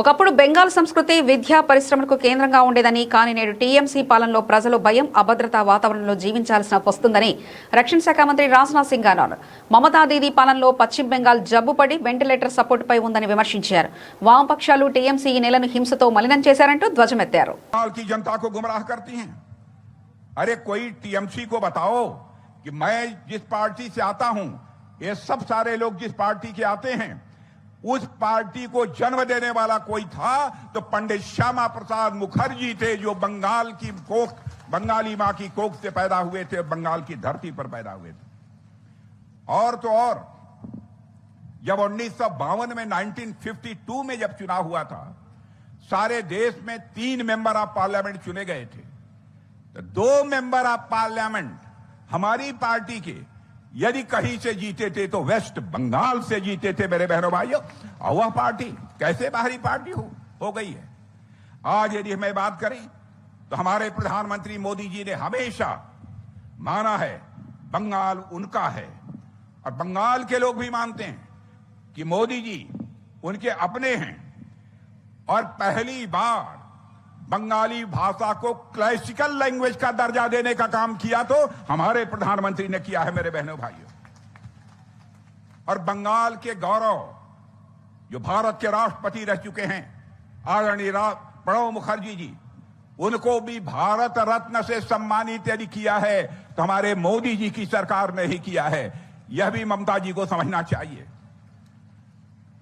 ఒకప్పుడు బెంగాల్ సంస్కృతి విద్యా పరిశ్రమలకు కేంద్రంగా ఉండేదని కానీ నేడు టీఎంసీ పాలనలో ప్రజలు భయం అభద్రతా వాతావరణంలో జీవించాల్సిన వస్తుందని రక్షణ శాఖ మంత్రి రాజ్నాథ్ సింగ్ అన్నారు. మమతా దీదీ పాలనలో పశ్చిమ బెంగాల్ జబ్బుపడి వెంటిలేటర్ సపోర్ట్ పై ఉందని విమర్శించారు. వామపక్షాలు టీఎంసీ ఈ నెలను హింసతో మలినం చేశారంటూ ధ్వజమెత్తారు. अरे कोई टीएमसी को बताओ कि मैं जिस पार्टी से आता हूं, ये सब सारे लोग जिस पार्टी के आते हैं, उस पार्टी को जन्म देने वाला कोई था तो पंडित श्यामा प्रसाद मुखर्जी थे, जो बंगाल की कोख, बंगाली मां की कोख से पैदा हुए थे, बंगाल की धरती पर पैदा हुए थे। और तो और जब 1952 में 1952 में जब चुनाव हुआ था, सारे देश में 3 मेंबर ऑफ पार्लियामेंट चुने गए थे, तो 2 मेंबर ऑफ पार्लियामेंट हमारी पार्टी के यदि कहीं से जीते थे तो वेस्ट बंगाल से जीते थे मेरे बहनों भाइयों। और वह पार्टी कैसे बाहरी पार्टी हो गई है। आज यदि हमें बात करें तो हमारे प्रधानमंत्री मोदी जी ने हमेशा माना है बंगाल उनका है, और बंगाल के लोग भी मानते हैं कि मोदी जी उनके अपने हैं। और पहली बार बंगाली भाषा को क्लासिकल लैंग्वेज का दर्जा देने का काम किया तो हमारे प्रधानमंत्री ने किया है मेरे बहनों भाइयों। और बंगाल के गौरव जो भारत के राष्ट्रपति रह चुके हैं आदरणीय प्रणब मुखर्जी जी, उनको भी भारत रत्न से सम्मानित यदि किया है तो हमारे मोदी जी की सरकार ने ही किया है। यह भी ममता जी को समझना चाहिए।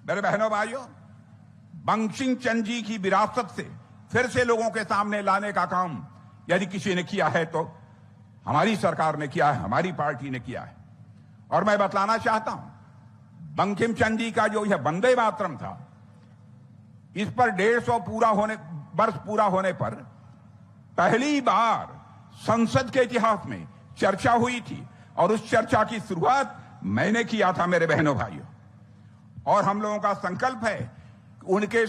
मेरे बहनों भाइयों, बंकिम चंद्र जी की विरासत से फिर से लोगों के सामने लाने का काम यदि किसी ने किया है तो हमारी सरकार ने किया है, हमारी पार्टी ने किया है। और मैं बतलाना चाहता हूं, बंकिम चंद्र जी का जो यह वंदे मातरम था, इस पर 150 वर्ष पूरा होने पर पहली बार संसद के इतिहास में चर्चा हुई थी, और उस चर्चा की शुरुआत मैंने किया था मेरे बहनों भाइयों। और हम लोगों का संकल्प है उनके